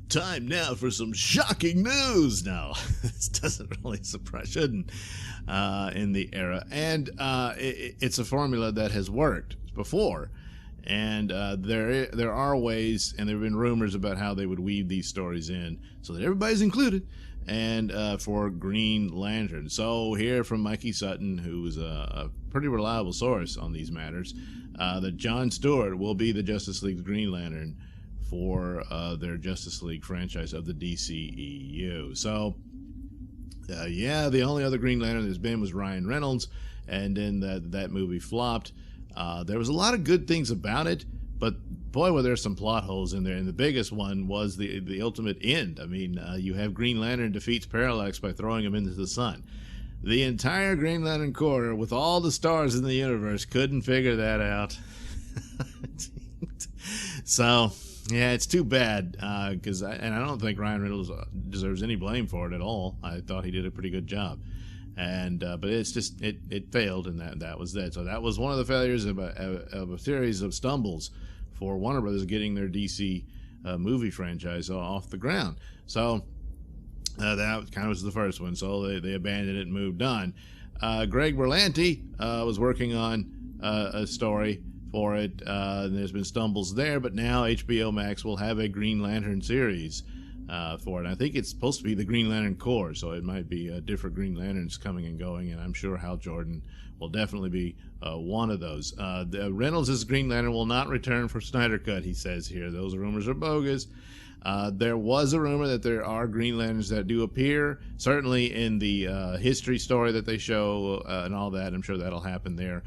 Time now for some shocking news. No, this doesn't really surprise, shouldn't, in the era. And it's a formula that has worked before. And there are ways, and there have been rumors about how they would weave these stories in so that everybody's included, and for Green Lantern. So here from Mikey Sutton, who's a pretty reliable source on these matters, that John Stewart will be the Justice League's Green Lantern for their Justice League franchise of the DCEU. So, yeah, the only other Green Lantern there's been was Ryan Reynolds, and then that movie flopped. There was a lot of good things about it, but boy, were there some plot holes in there. And the biggest one was the ultimate end. I mean, you have Green Lantern defeats Parallax by throwing him into the sun. The entire Green Lantern Corps, with all the stars in the universe, couldn't figure that out. So, yeah, it's too bad, because I don't think Ryan Reynolds deserves any blame for it at all. I thought he did a pretty good job. And but it's just it failed, and that was that. So that was one of the failures of a series of stumbles for Warner Brothers getting their DC movie franchise off the ground. So that kind of was the first one. So they abandoned it and moved on. Greg Berlanti was working on a story for it. And there's been stumbles there, but now HBO Max will have a Green Lantern series for it. I think it's supposed to be the Green Lantern Corps, so it might be different Green Lanterns coming and going, and I'm sure Hal Jordan will definitely be one of those. Reynolds' Green Lantern will not return for Snyder Cut, he says here. Those rumors are bogus. There was a rumor that there are Green Lanterns that do appear, certainly in the history story that they show and all that. I'm sure that'll happen there.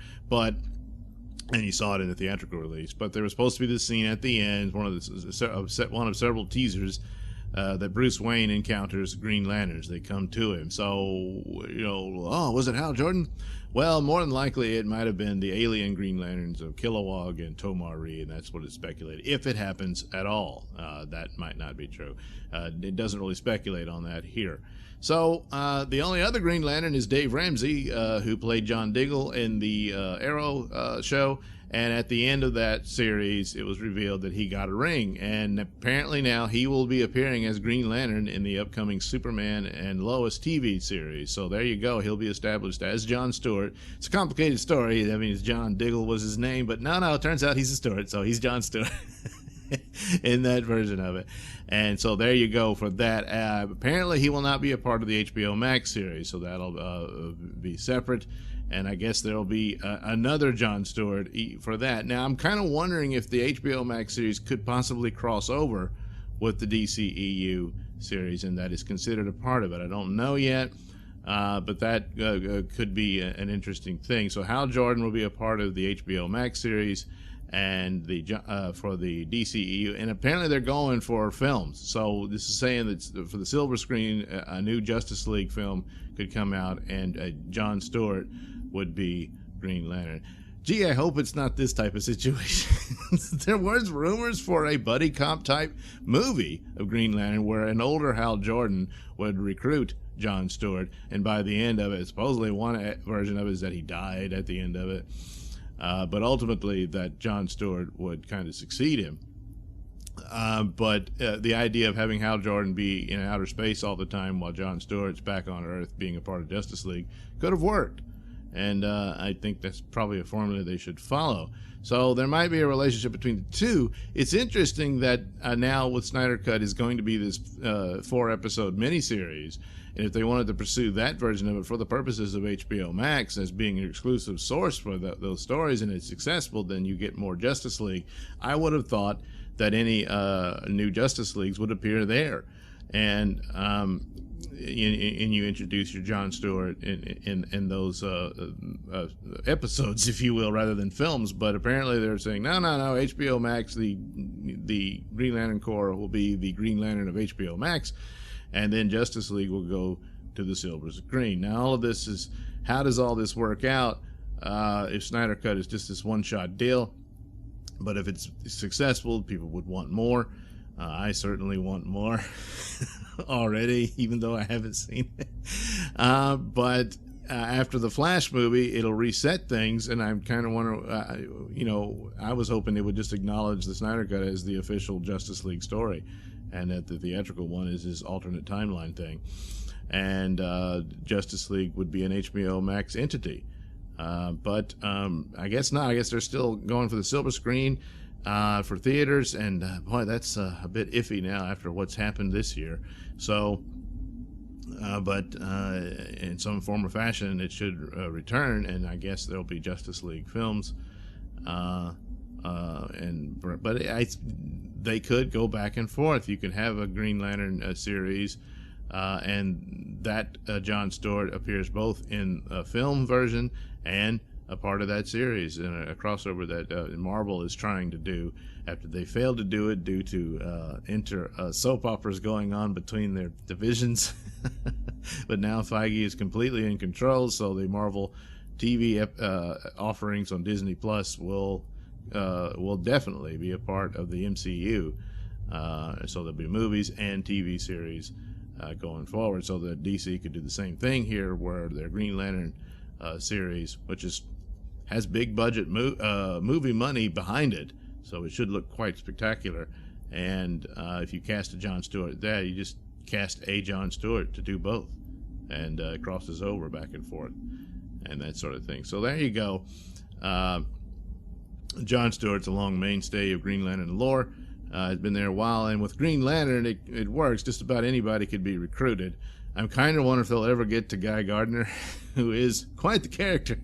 And you saw it in the theatrical release. But there was supposed to be this scene at the end, one of several teasers, that Bruce Wayne encounters Green Lanterns. They come to him. So, was it Hal Jordan? Well, more than likely it might have been the alien Green Lanterns of Kilowog and Tomari, and that's what it's speculated. If it happens at all, that might not be true. It doesn't really speculate on that here. So the only other Green Lantern is Dave Ramsey, who played John Diggle in the Arrow show. And at the end of that series, it was revealed that he got a ring. And apparently now he will be appearing as Green Lantern in the upcoming Superman and Lois TV series. So there you go. He'll be established as John Stewart. It's a complicated story. I mean, John Diggle was his name. But no, it turns out he's a Stewart. So he's John Stewart in that version of it. And so there you go for that. Apparently he will not be a part of the HBO Max series. So that'll be separate. And I guess there'll be another John Stewart for that. Now, I'm kind of wondering if the HBO Max series could possibly cross over with the DCEU series, and that is considered a part of it. I don't know yet, but that could be an interesting thing. So Hal Jordan will be a part of the HBO Max series and for the DCEU, and apparently they're going for films. So this is saying that for the silver screen, a new Justice League film could come out, and John Stewart would be Green Lantern. Gee, I hope it's not this type of situation. There was rumors for a buddy cop type movie of Green Lantern where an older Hal Jordan would recruit John Stewart, and by the end of it, supposedly one version of it is that he died at the end of it. But ultimately that John Stewart would kind of succeed him. But the idea of having Hal Jordan be in outer space all the time while John Stewart's back on Earth being a part of Justice League could have worked. And I think that's probably a formula they should follow. So there might be a relationship between the two. It's interesting that now with Snyder Cut is going to be this 4-episode miniseries. And if they wanted to pursue that version of it for the purposes of HBO Max as being an exclusive source for those stories, and it's successful, then you get more Justice League. I would have thought that any new Justice Leagues would appear there. And you introduce your John Stewart in those episodes, if you will, rather than films. But apparently they're saying, no, HBO Max, the Green Lantern Corps will be the Green Lantern of HBO Max, and then Justice League will go to the silver screen. Now, all of this is, how does all this work out if Snyder Cut is just this one-shot deal? But if it's successful, people would want more. I certainly want more already, even though I haven't seen it. But after the Flash movie, it'll reset things, and I'm kind of wondering, I was hoping they would just acknowledge the Snyder Cut as the official Justice League story, and that the theatrical one is his alternate timeline thing. And Justice League would be an HBO Max entity. But I guess not. I guess they're still going for the silver screen for theaters, and boy, that's a bit iffy now after what's happened this year. So, but in some form or fashion, it should return, and I guess there'll be Justice League films. But they could go back and forth. You could have a Green Lantern series. And that John Stewart appears both in a film version and a part of that series, in a crossover that Marvel is trying to do after they failed to do it due to soap operas going on between their divisions. But now Feige is completely in control, so the Marvel TV offerings on Disney Plus will definitely be a part of the MCU. So there'll be movies and TV series going forward, so that DC could do the same thing here, where their Green Lantern series, which has big budget movie money behind it, so it should look quite spectacular. And if you cast a John Stewart there, you just cast a John Stewart to do both, and it crosses over back and forth and that sort of thing. So there you go. John Stewart's a long mainstay of Green Lantern lore. It's been there a while, and with Green Lantern, it works. Just about anybody could be recruited. I'm kind of wondering if they'll ever get to Guy Gardner, who is quite the character.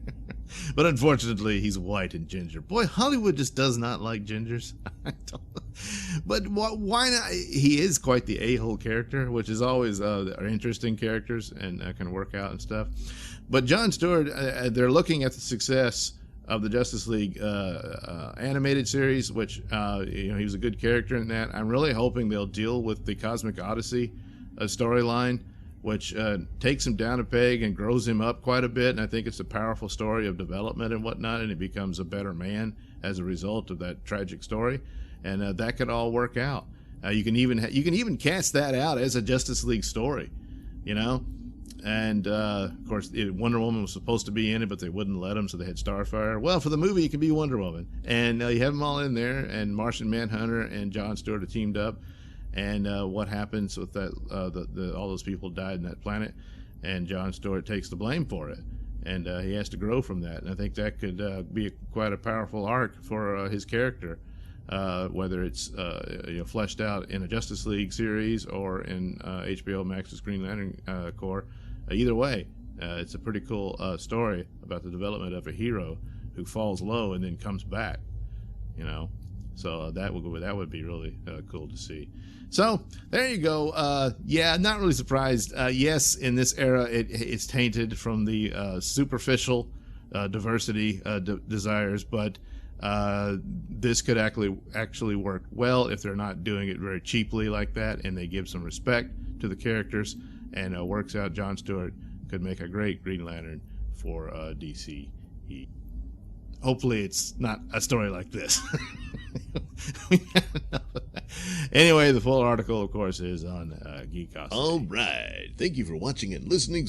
But unfortunately, he's white and ginger. Boy, Hollywood just does not like gingers. But why not? He is quite the a-hole character, which is always are interesting characters and can work out and stuff. But John Stewart, they're looking at the success of the Justice League animated series, which he was a good character in that. I'm really hoping they'll deal with the Cosmic Odyssey storyline, which takes him down a peg and grows him up quite a bit. And I think it's a powerful story of development and whatnot, and he becomes a better man as a result of that tragic story. And that could all work out. You can even cast that out as a Justice League story, And, of course, Wonder Woman was supposed to be in it, but they wouldn't let him, so they had Starfire. Well, for the movie, it could be Wonder Woman. And you have them all in there, and Martian Manhunter and John Stewart are teamed up. And what happens with that, all those people died on that planet, and John Stewart takes the blame for it. And he has to grow from that. And I think that could be quite a powerful arc for his character, whether it's fleshed out in a Justice League series or in HBO Max's Green Lantern Corps. Either way, it's a pretty cool story about the development of a hero who falls low and then comes back, So that would be really cool to see. So there you go. Yeah, not really surprised. Yes, in this era, it's tainted from the superficial diversity desires, but this could actually work well if they're not doing it very cheaply like that, and they give some respect to the characters. And works out. John Stewart could make a great Green Lantern for DCEU. Hopefully it's not a story like this. Anyway, the full article, of course, is on Geekosity. All right. Thank you for watching and listening.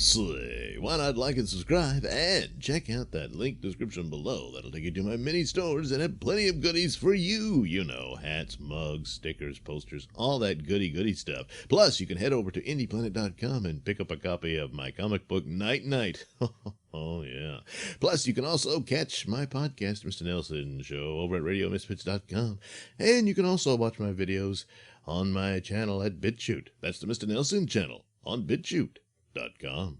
Why not like and subscribe and check out that link description below. That'll take you to my mini stores and have plenty of goodies for you. Hats, mugs, stickers, posters, all that goody stuff. Plus, you can head over to indieplanet.com and pick up a copy of my comic book Night Night. Oh, yeah. Plus, you can also catch my podcast, Mr Nailsin Show, over at RadioMisfits.com. And you can also watch my videos on my channel at BitChute. That's the Mr Nailsin channel on BitChute.com.